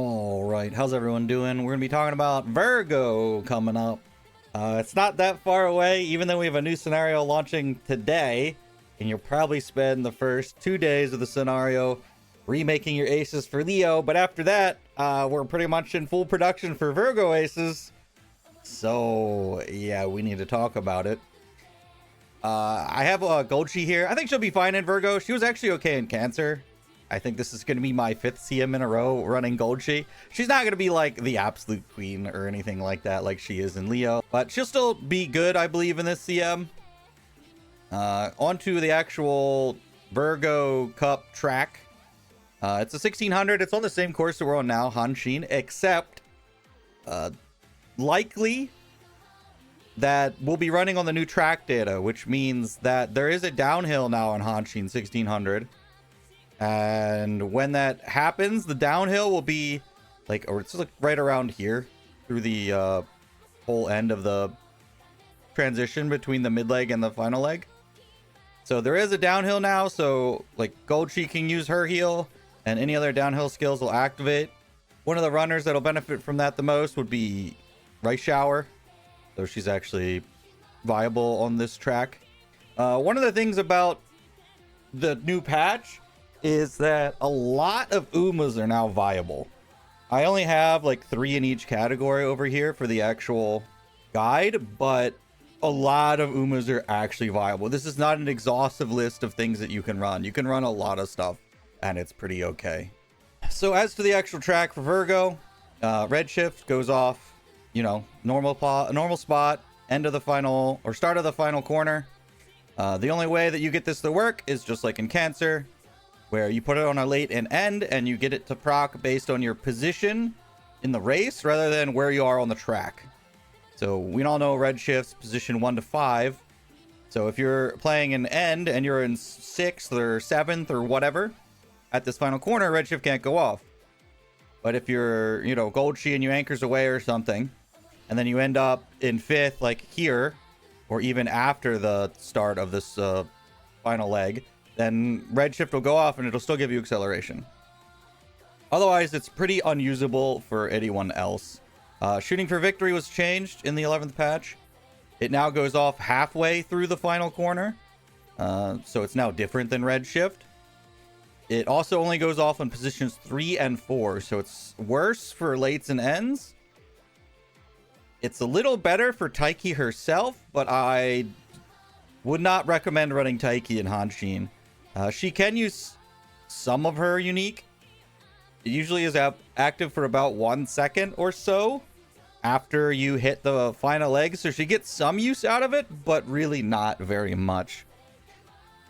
All right, how's everyone doing? We're gonna be talking about Virgo coming up. It's not that far away, even though we have a new scenario launching today, and you'll probably spend the first 2 days of the scenario remaking your aces for Leo. But after that, we're pretty much in full production for Virgo aces. So yeah, we need to talk about it. I have a Golgi here. I think she'll be fine in Virgo. She was actually okay in Cancer. I think this is going to be my 5th CM in a row running Golgi. She's not going to be like the absolute queen or anything like that like she is in Leo, but she'll still be good, I believe, in this CM. Onto the actual Virgo Cup track. It's a 1600. It's on the same course that we're on now, Hanshin, except likely that we'll be running on the new track data, which means that there is a downhill now on Hanshin 1600. And when that happens, the downhill will be like, or it's like right around here through the whole end of the transition between the mid leg and the final leg. So there is a downhill now. So like Golgi can use her heal and any other downhill skills will activate. One of the runners that'll benefit from that the most would be Rice Shower. So she's actually viable on this track. One of the things about the new patch is that a lot of Umas are now viable. I only have like 3 in each category over here for the actual guide, but a lot of Umas are actually viable. This is not an exhaustive list of things that you can run. You can run a lot of stuff and it's pretty okay. So as to the actual track for Virgo, Redshift goes off, you know, normal spot, end of the final or start of the final corner. The only way that you get this to work is just like in Cancer, where you put it on a late and end and you get it to proc based on your position in the race rather than where you are on the track. So we all know Redshifts position 1 to 5. So if you're playing an end and you're in 6th or 7th or whatever at this final corner, Redshift can't go off. But if you're, you know, Golgi and you anchors away or something, and then you end up in 5th like here, or even after the start of this final leg, then Redshift will go off and it'll still give you acceleration. Otherwise, it's pretty unusable for anyone else. Shooting for Victory was changed in the 11th patch. It now goes off halfway through the final corner. So it's now different than Redshift. It also only goes off on positions 3 and 4. So it's worse for lates and ends. It's a little better for Taiki herself, but I would not recommend running Taiki in Hanshin. She can use some of her unique. It usually is active for about 1 second or so after you hit the final leg. So she gets some use out of it, but really not very much.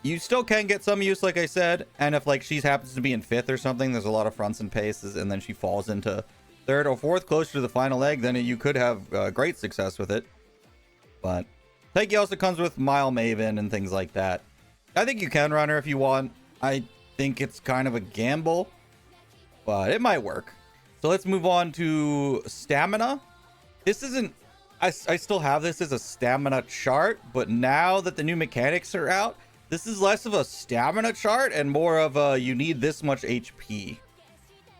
You still can get some use, like I said. And if like she happens to be in 5th or something, there's a lot of fronts and paces, and then she falls into 3rd or 4th closer to the final leg, then you could have great success with it. But Taiki also comes with Mile Maven and things like that. I think you can run her if you want. I think it's kind of a gamble, but it might work. So let's move on to stamina. This isn't, I still have this as a stamina chart, but now that the new mechanics are out, this is less of a stamina chart and more of a you need this much HP.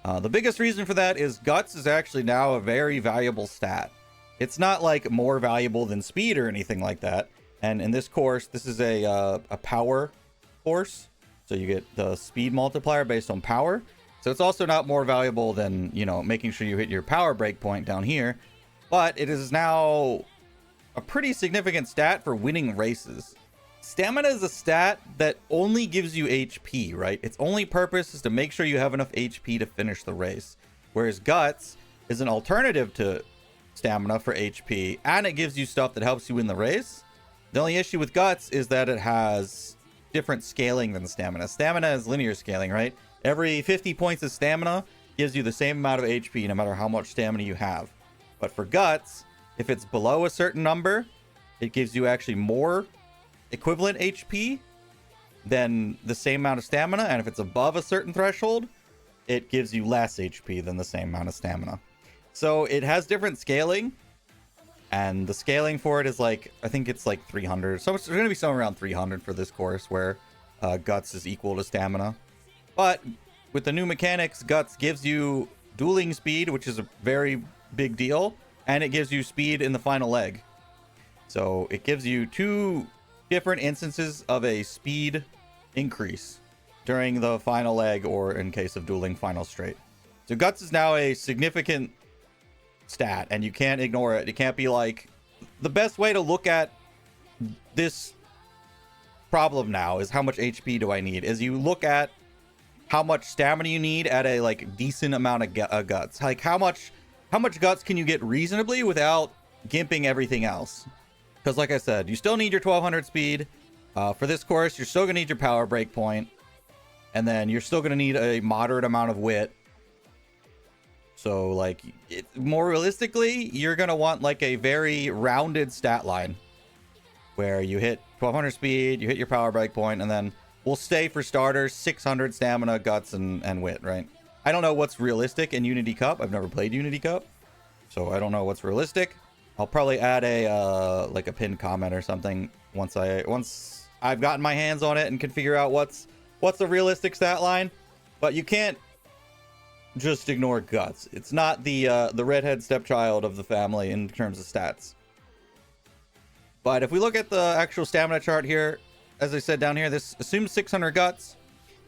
The biggest reason for that is Guts is actually now a very valuable stat. It's not like more valuable than speed or anything like that. And in this course, this is a power course. So you get the speed multiplier based on power. So it's also not more valuable than, you know, making sure you hit your power breakpoint down here. But it is now a pretty significant stat for winning races. Stamina is a stat that only gives you HP, right? Its only purpose is to make sure you have enough HP to finish the race. Whereas Guts is an alternative to stamina for HP, and it gives you stuff that helps you win the race. The only issue with Guts is that it has different scaling than stamina. Stamina is linear scaling, right? Every 50 points of stamina gives you the same amount of HP no matter how much stamina you have. But for Guts, if it's below a certain number, it gives you actually more equivalent HP than the same amount of stamina. And if it's above a certain threshold, it gives you less HP than the same amount of stamina. So it has different scaling. And the scaling for it is like, I think it's like 300. So it's going to be somewhere around 300 for this course, where Guts is equal to stamina. But with the new mechanics, Guts gives you dueling speed, which is a very big deal, and it gives you speed in the final leg. So it gives you 2 different instances of a speed increase during the final leg, or in case of dueling, final straight. So guts is now a significant stat, and you can't ignore it. You can't be like, the best way to look at this problem now is how much HP do I need, is you look at how much stamina you need at a like decent amount of guts. Like how much guts can you get reasonably without gimping everything else? Because like I said, you still need your 1200 speed. For this course, you're still gonna need your power breakpoint, and then you're still gonna need a moderate amount of wit. So like more realistically, you're gonna want like a very rounded stat line where you hit 1200 speed, you hit your power breakpoint, and then we'll stay for starters 600 stamina, guts, and wit, right? I don't know what's realistic in Unity Cup. I've never played Unity Cup, so I don't know what's realistic. I'll probably add a like a pinned comment or something once I've gotten my hands on it and can figure out what's a realistic stat line. But you can't just ignore guts. It's not the redhead stepchild of the family in terms of stats. But if we look at the actual stamina chart here, as I said down here, this assumes 600 guts,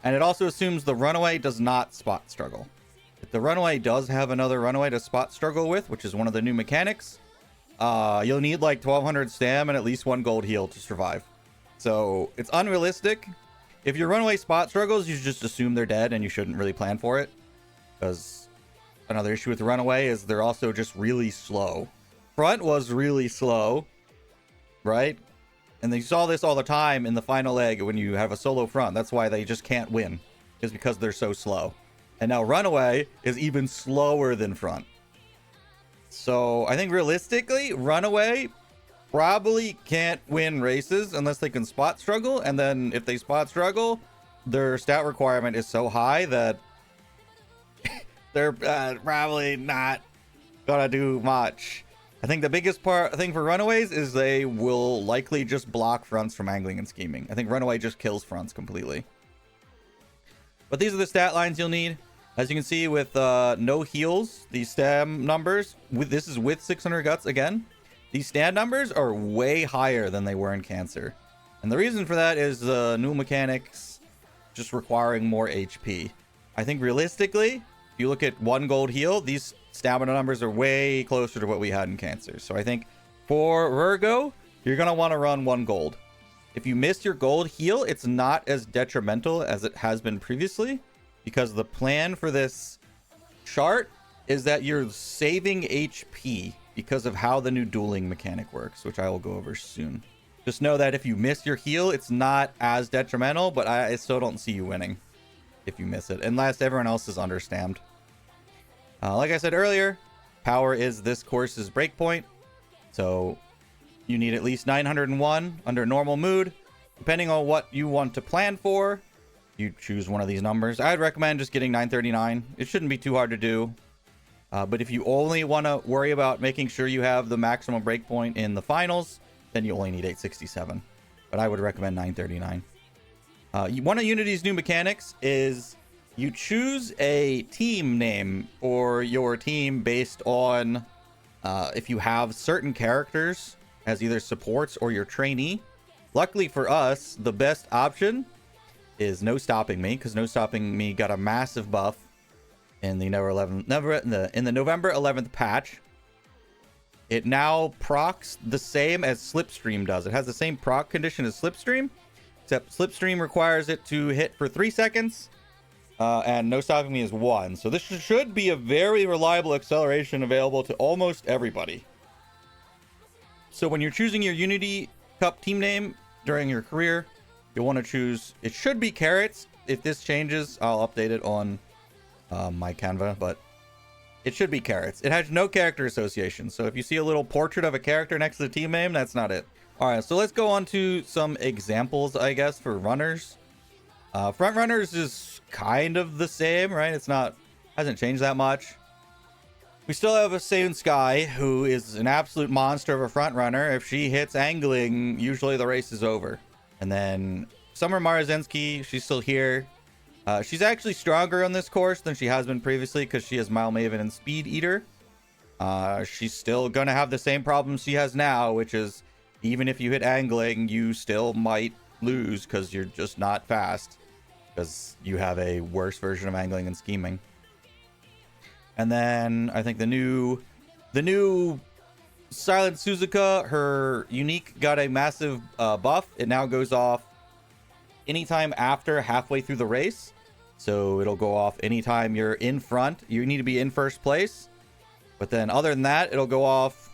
and it also assumes the runaway does not spot struggle. If the runaway does have another runaway to spot struggle with, which is one of the new mechanics, you'll need like 1200 stam and at least 1 gold heal to survive. So it's unrealistic. If your runaway spot struggles, you just assume they're dead and you shouldn't really plan for it. Because another issue with the runaway is they're also just really slow. Front was really slow, right? And you saw this all the time in the final leg when you have a solo front. That's why they just can't win, is because they're so slow. And now runaway is even slower than front. So I think realistically, runaway probably can't win races unless they can spot struggle. And then if they spot struggle, their stat requirement is so high that they're probably not gonna do much. I think the biggest thing for runaways is they will likely just block fronts from angling and scheming. I think runaway just kills fronts completely. But these are the stat lines you'll need. As you can see with no heals, these stam numbers, this is with 600 guts again. These stand numbers are way higher than they were in Cancer. And the reason for that is new mechanics just requiring more HP. I think realistically, if you look at 1 gold heal, these stamina numbers are way closer to what we had in Cancer. So I think for Virgo, you're going to want to run 1 gold. If you miss your gold heal, it's not as detrimental as it has been previously, because the plan for this chart is that you're saving HP because of how the new dueling mechanic works, which I will go over soon. Just know that if you miss your heal, it's not as detrimental, but I still don't see you winning if you miss it, unless everyone else is understammed. Like I said earlier, power is this course's breakpoint, so you need at least 901 under normal mood. Depending on what you want to plan for, you choose one of these numbers. I'd recommend just getting 939. It shouldn't be too hard to do. But if you only want to worry about making sure you have the maximum breakpoint in the finals, then you only need 867. But I would recommend 939. One of Unity's new mechanics is you choose a team name for your team based on if you have certain characters as either supports or your trainee. Luckily for us, the best option is No Stopping Me, because No Stopping Me got a massive buff in the November 11th patch. It now procs the same as Slipstream does. It has the same proc condition as Slipstream, except Slipstream requires it to hit for 3 seconds, and No Stopping Me is 1. So this should be a very reliable acceleration available to almost everybody. So when you're choosing your Unity Cup team name during your career, you'll want to choose, it should be Carrots. If this changes, I'll update it on my Canva, but it should be Carrots. It has no character association, so if you see a little portrait of a character next to the team name, that's not it. All right, so let's go on to some examples, I guess, for runners. Front runners is kind of the same, right? Hasn't changed that much. We still have a Seiyun Sky, who is an absolute monster of a front runner. If she hits angling, usually the race is over. And then Summer Marazensky, she's still here. She's actually stronger on this course than she has been previously because she has Mile Maven and Speed Eater. She's still going to have the same problems she has now, which is even if you hit angling, you still might lose because you're just not fast because you have a worse version of angling and scheming. And then I think the new Silent Suzuka, her unique got a massive buff. It now goes off anytime after halfway through the race. So it'll go off anytime you're in front. You need to be in first place. But then other than that, it'll go off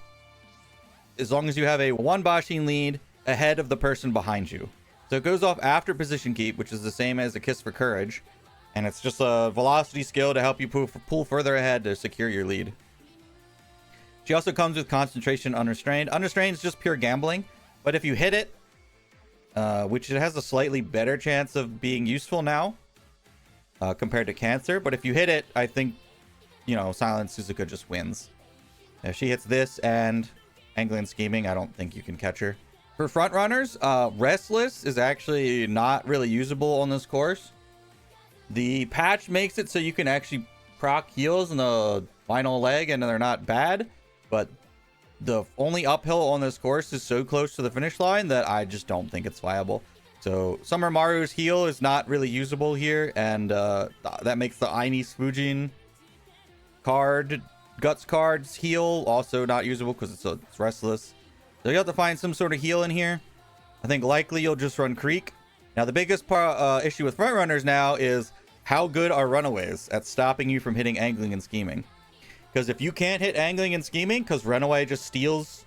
as long as you have a one Bashin lead ahead of the person behind you. So it goes off after position keep, which is the same as a Kiss for Courage. And it's just a velocity skill to help you pull further ahead to secure your lead. She also comes with concentration unrestrained. Unrestrained is just pure gambling. But if you hit it, which it has a slightly better chance of being useful now compared to Cancer. But if you hit it, I think, you know, Silent Suzuka just wins. If she hits this and angling and scheming, I don't think you can catch her. For front runners, Restless is actually not really usable on this course. The patch makes it so you can actually proc heals in the final leg and they're not bad, but the only uphill on this course is so close to the finish line that I just don't think it's viable. So Summer Maru's heal is not really usable here, and that makes the Aini Spujin card, Guts cards heal also not usable because it's Restless. So you have to find some sort of heal in here. I think likely you'll just run Creek. Now the biggest issue with front runners now is how good are Runaways at stopping you from hitting angling and scheming. Because if you can't hit angling and scheming because Runaway just steals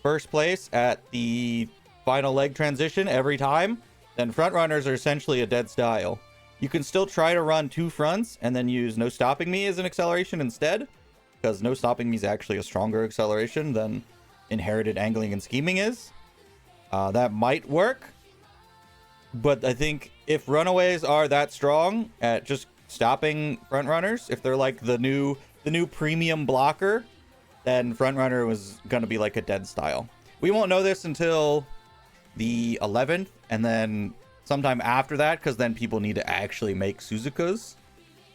first place at the final leg transition every time, then front runners are essentially a dead style. You can still try to run two fronts and then use No Stopping Me as an acceleration instead, because No Stopping Me is actually a stronger acceleration than inherited angling and scheming is. That might work, but I think if Runaways are that strong at just stopping front runners, if they're like the new premium blocker, then front runner was going to be like a dead style. We won't know this until the 11th and then sometime after that, because then people need to actually make Suzukas.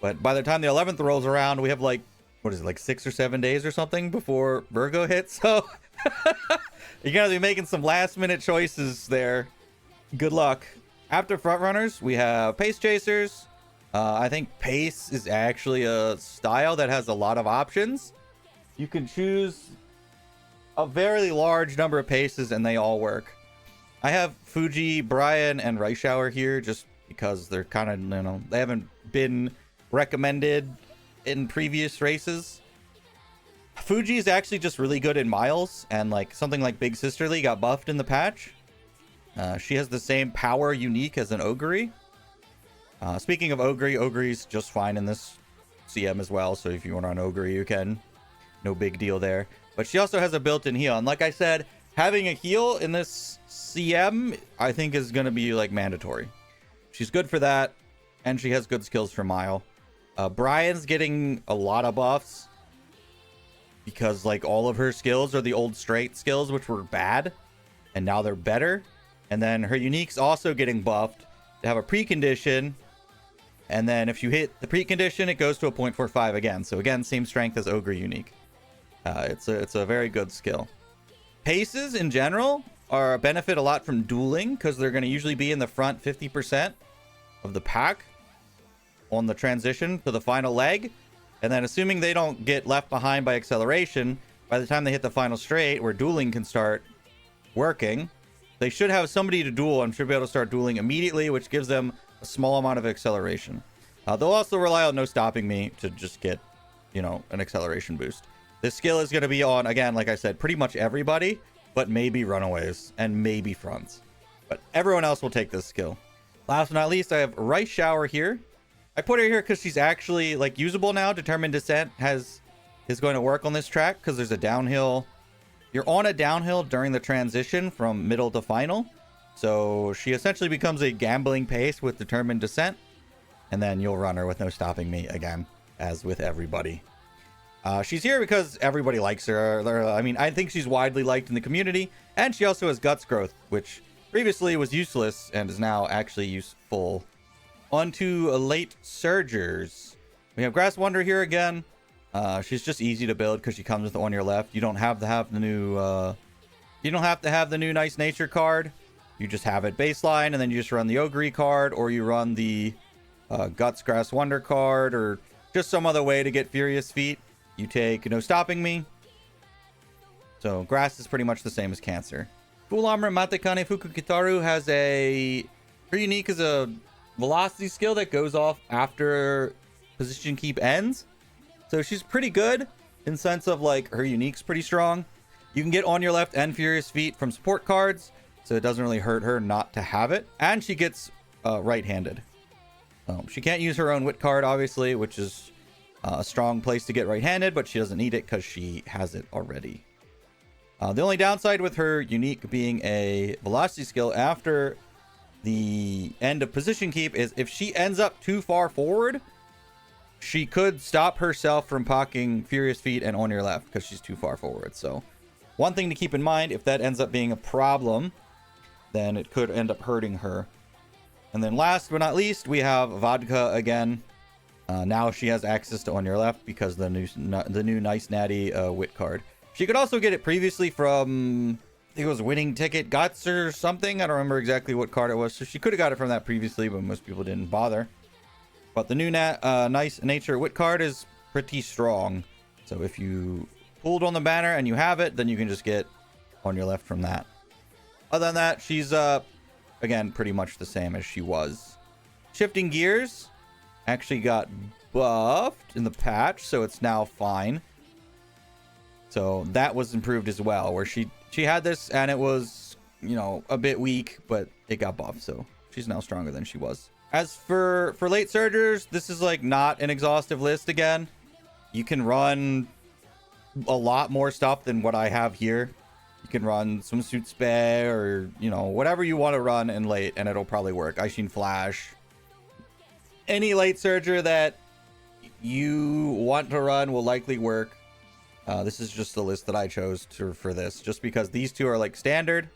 But by the time the 11th rolls around, we have like, what is it, like 6 or 7 days or something before Virgo hits. So you're going to be making some last minute choices there. Good luck. After front runners, we have Pace Chasers. I think Pace is actually a style that has a lot of options. You can choose a very large number of paces and they all work. I have Fuji, Brian, and Reischauer here just because they're kind of, you know, they haven't been recommended in previous races. Fuji is actually just really good in miles, and like something like Big Sisterly got buffed in the patch. She has the same power unique as an Ogre. Speaking of Ogre, Ogre's just fine in this CM as well, so if you want to run Ogre, you can. No big deal there. But she also has a built-in heal, and like I said, having a heal in this CM, I think is going to be like mandatory. She's good for that, and she has good skills for mile. Brian's getting a lot of buffs because like all of her skills are the old straight skills, which were bad, and now they're better. And then her unique's also getting buffed to have a precondition, and then if you hit the precondition, it goes to a 0.45 again. So again, same strength as Ogre unique. It's a very good skill. Paces in general are benefit a lot from dueling because they're going to usually be in the front 50% of the pack on the transition to the final leg. And then assuming they don't get left behind by acceleration, by the time they hit the final straight where dueling can start working, they should have somebody to duel and should be able to start dueling immediately, which gives them a small amount of acceleration. They'll also rely on No Stopping Me to just get, you know, an acceleration boost. This skill is going to be on, again, like I said, pretty much everybody, but maybe Runaways and maybe fronts. But everyone else will take this skill. Last but not least, I have Rice Shower here. I put her here because she's actually like usable now. Determined Descent is going to work on this track because there's a downhill. You're on a downhill during the transition from middle to final. So she essentially becomes a gambling pace with Determined Descent. And then you'll run her with No Stopping Me again, as with everybody. She's here because everybody likes her. I mean, I think she's widely liked in the community. And she also has Guts Growth, which previously was useless and is now actually useful On to late surgers. We have Grass Wonder here again. She's just easy to build because she comes with on your left. You don't have to have the new nice nature card. You just have it baseline, and then you just run the Ogre card, or you run the Guts Grass Wonder card, or just some other way to get Furious Feet. You take No Stopping Me. So Grass is pretty much the same as Cancer. Full Armor Matekane Fukukitaru has her unique is a velocity skill that goes off after position keep ends. So she's pretty good in sense of like her unique's pretty strong. You can get on your left and Furious Feet from support cards, so it doesn't really hurt her not to have it. And she gets right-handed. She can't use her own wit card, obviously, which is a strong place to get right-handed, but she doesn't need it because she has it already. The only downside with her unique being a velocity skill after the end of position keep is if she ends up too far forward, she could stop herself from pocking Furious Feet and on your left because she's too far forward. So one thing to keep in mind, if that ends up being a problem, then it could end up hurting her. And then last but not least, we have Vodka again. Now she has access to on your left because the new Nice Natty wit card. She could also get it previously from, I think it was Winning Ticket Guts or something. I don't remember exactly what card it was. So she could have got it from that previously, but most people didn't bother. But the new Nice Nature wit card is pretty strong. So if you pulled on the banner and you have it, then you can just get on your left from that. Other than that, she's again pretty much the same as she was. Shifting Gears actually got buffed in the patch, so it's now fine. So that was improved as well, where she had this and it was, you know, a bit weak, but it got buffed, so she's now stronger than she was. As for late surgers, this is like not an exhaustive list again. You can run a lot more stuff than what I have here. You can run Swimsuit Spare or, you know, whatever you want to run in late, and it'll probably work. Aishin Flash. Any late surger that you want to run will likely work. This is just the list that I chose for this, just because these two are like standard.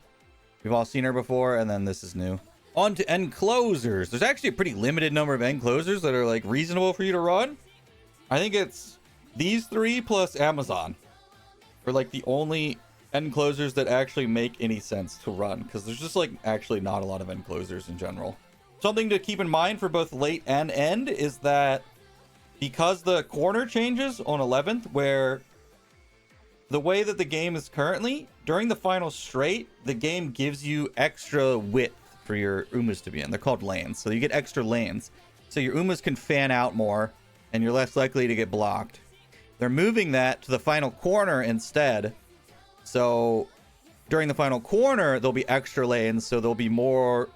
We've all seen her before, and then this is new. On to Enclosers. There's actually a pretty limited number of Enclosers that are like reasonable for you to run. I think it's these three plus Amazon are like the only Enclosers that actually make any sense to run, because there's just like actually not a lot of Enclosers in general. Something to keep in mind for both late and end is that because the corner changes on 11th, where the way that the game is currently, during the final straight, the game gives you extra width for your Umas to be in. They're called lanes, so you get extra lanes. So your Umas can fan out more, and you're less likely to get blocked. They're moving that to the final corner instead. So during the final corner, there'll be extra lanes, so there'll be more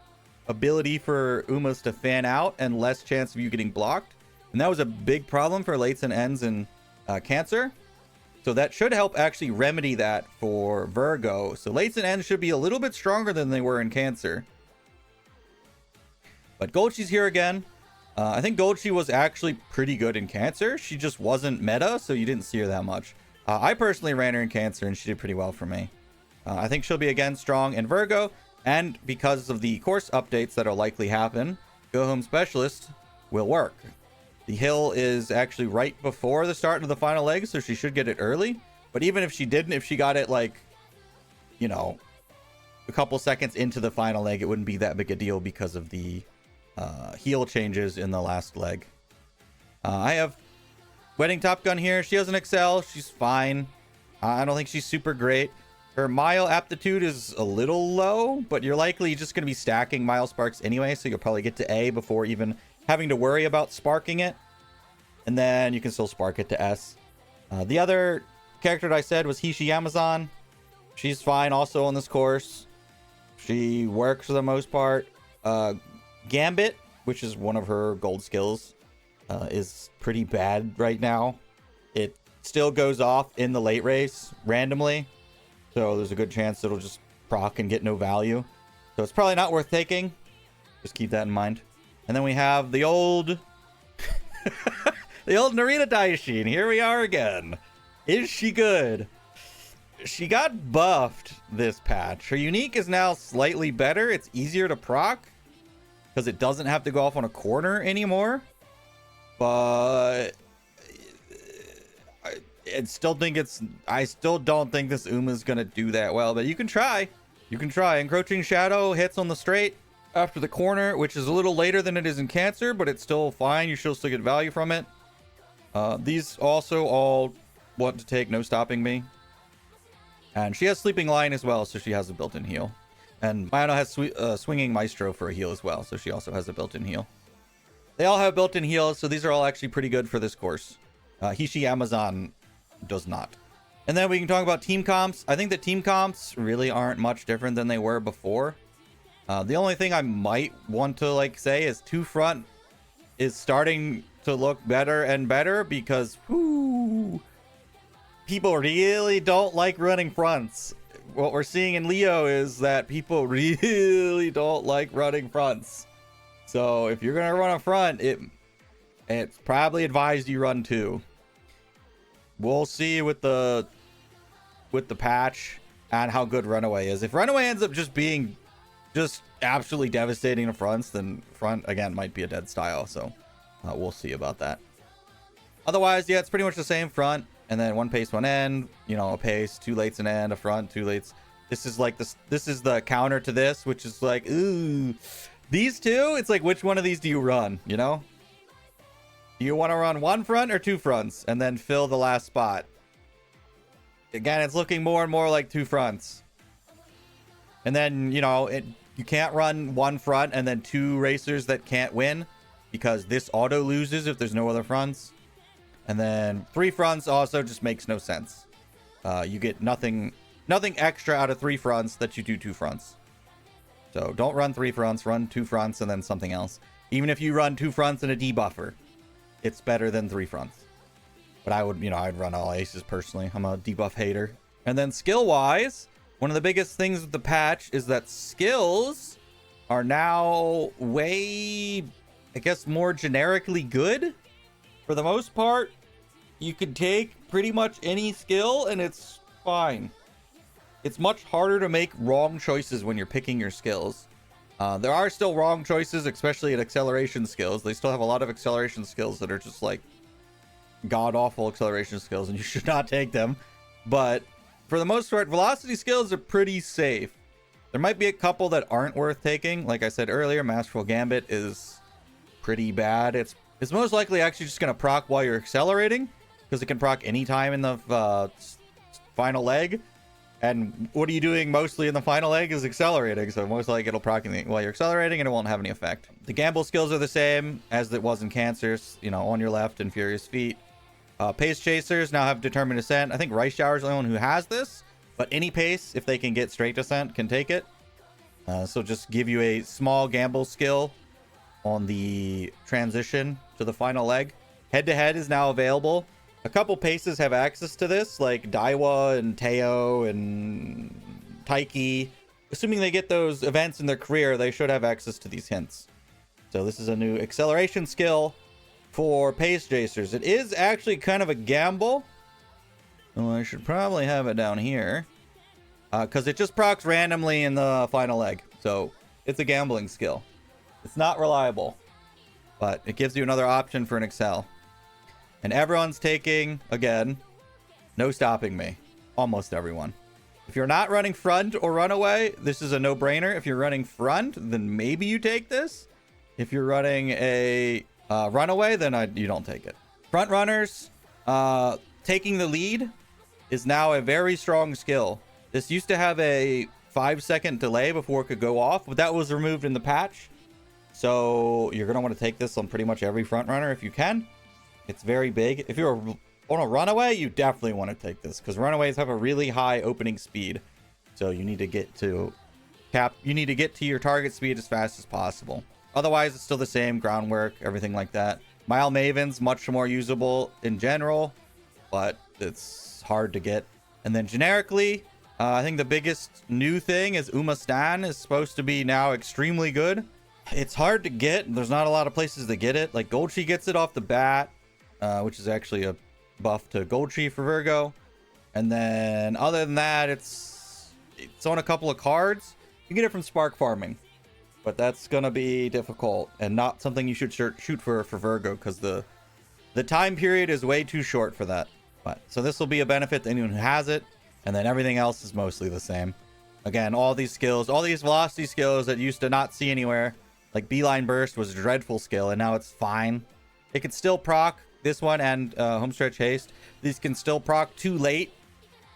ability for Umas to fan out and less chance of you getting blocked. And that was a big problem for lates and ends in Cancer. So that should help actually remedy that for Virgo. So lates and ends should be a little bit stronger than they were in Cancer. But Golchi's here again. I think Golchi was actually pretty good in Cancer. She just wasn't meta, so you didn't see her that much. I personally ran her in Cancer, and she did pretty well for me. I think she'll be again strong in Virgo. And because of the course updates that'll likely happen, Go Home Specialist will work. The hill is actually right before the start of the final leg, so she should get it early. But even if she didn't, if she got it like, you know, a couple seconds into the final leg, it wouldn't be that big a deal because of the heal changes in the last leg. I have Wedding Top Gun here. She doesn't excel. She's fine. I don't think she's super great. Her mile aptitude is a little low, but you're likely just going to be stacking mile sparks anyway, so you'll probably get to A before even having to worry about sparking it. And then you can still spark it to S. The other character that I said was Hishi Amazon. She's fine also on this course. She works for the most part. Gambit, which is one of her gold skills, is pretty bad right now. It still goes off in the late race randomly. So there's a good chance it'll just proc and get no value. So it's probably not worth taking. Just keep that in mind. And then we have the old the old Narita Daishin. Here we are again. Is she good? She got buffed this patch. Her unique is now slightly better. It's easier to proc. because it doesn't have to go off on a corner anymore. But I still don't think this Uma is gonna do that well, but you can try. You can try. Encroaching Shadow hits on the straight after the corner, which is a little later than it is in Cancer, but it's still fine. You should still get value from it. These also all want to take No Stopping Me. And she has Sleeping Lion as well, so she has a built-in heal. And Mayano has Swinging Maestro for a heal as well, so she also has a built-in heal. They all have built-in heals, so these are all actually pretty good for this course. Hishi Amazon does not. And then we can talk about team comps. I think the team comps really aren't much different than they were before. The only thing I might want to like say is 2 front is starting to look better and better because people really don't like running fronts. What we're seeing in Leo is that people really don't like running fronts. So if you're gonna run a front, it's probably advised you run 2. We'll see with the patch and how good Runaway is. If Runaway ends up just being absolutely devastating to fronts, then front again might be a dead style. So we'll see about that. Otherwise, yeah, it's pretty much the same front, and then 1 pace, 1 end. You know, a pace, 2 lates, an end, a front, 2 lates. This is like this. This is the counter to this, which is like, ooh, these two. It's like, which one of these do you run? You know, do you want to run 1 front or 2 fronts, and then fill the last spot? Again, it's looking more and more like 2 fronts. And then, you know, you can't run 1 front and then 2 racers that can't win because this auto loses if there's no other fronts. And then 3 fronts also just makes no sense. You get nothing extra out of 3 fronts that you do 2 fronts. So don't run 3 fronts, run 2 fronts and then something else. Even if you run 2 fronts and a debuffer, it's better than 3 fronts. But I would, you know, I'd run all aces personally. I'm a debuff hater. And then skill-wise, one of the biggest things with the patch is that skills are now way, I guess, more generically good. For the most part, you can take pretty much any skill and it's fine. It's much harder to make wrong choices when you're picking your skills. There are still wrong choices, especially at acceleration skills. They still have a lot of acceleration skills that are just like god-awful acceleration skills and you should not take them. But for the most part, velocity skills are pretty safe. There might be a couple that aren't worth taking. Like I said earlier, Masterful Gambit is pretty bad. It's most likely actually just going to proc while you're accelerating because it can proc anytime in the final leg. And what are you doing mostly in the final leg is accelerating. So most likely it'll proc while you're accelerating and it won't have any effect. The gamble skills are the same as it was in Cancers, you know, on your left and Furious Feet. Pace Chasers now have Determined Descent. I think Rice Shower is the only one who has this, but any pace, if they can get straight descent, can take it. So just give you a small gamble skill on the transition to the final leg. Head-to-head is now available. A couple paces have access to this, like Daiwa and Teo and Taiki. Assuming they get those events in their career, they should have access to these hints. So this is a new acceleration skill for Pace Chasers. It is actually kind of a gamble. Oh, I should probably have it down here. Because it just procs randomly in the final leg. So it's a gambling skill. It's not reliable. But it gives you another option for an Excel. And everyone's taking, again, No Stopping Me. Almost everyone. If you're not running front or runaway, this is a no-brainer. If you're running front, then maybe you take this. If you're running a runaway, then you don't take it. Front runners, taking the lead is now a very strong skill. This used to have a 5-second delay before it could go off, but that was removed in the patch. So you're going to want to take this on pretty much every front runner if you can. It's very big. If you're on a runaway, you definitely want to take this because runaways have a really high opening speed. So you need to get to your target speed as fast as possible. Otherwise, it's still the same groundwork, everything like that. Mile Maven's much more usable in general, but it's hard to get. And then generically, I think the biggest new thing is Umastan is supposed to be now extremely good. It's hard to get. There's not a lot of places to get it. Like Goldtree gets it off the bat, which is actually a buff to Goldtree for Virgo. And then other than that, it's on a couple of cards. You get it from Spark Farming. but that's gonna be difficult and not something you should shoot for Virgo, because the time period is way too short for that. But so this will be a benefit to anyone who has it, and then everything else is mostly the same. Again, all these skills, all these velocity skills that used to not see anywhere, like Beeline Burst was a dreadful skill, and now it's fine. It can still proc this one and Homestretch Haste. These can still proc too late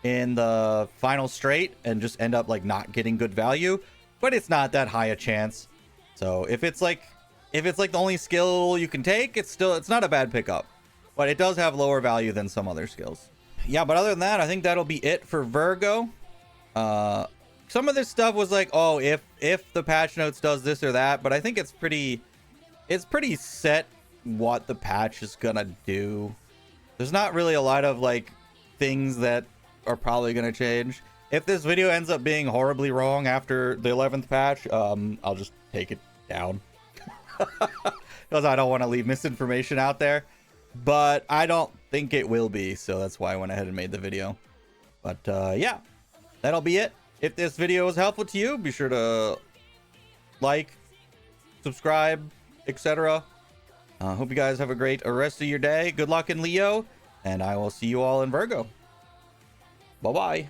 in the final straight and just end up like not getting good value, but it's not that high a chance. So if it's like the only skill you can take, it's not a bad pickup, but it does have lower value than some other skills. Yeah, but other than that, I think that'll be it for Virgo. Some of this stuff was like, oh, if the patch notes does this or that, but I think it's pretty set what the patch is gonna do. There's not really a lot of like things that are probably gonna change. If this video ends up being horribly wrong after the 11th patch, I'll just take it down because I don't want to leave misinformation out there, but I don't think it will be, so that's why I went ahead and made the video. But yeah, that'll be it. If this video was helpful to you, be sure to like, subscribe, etc. Hope you guys have a great rest of your day. Good luck in Leo, and I will see you all in Virgo. Bye-bye.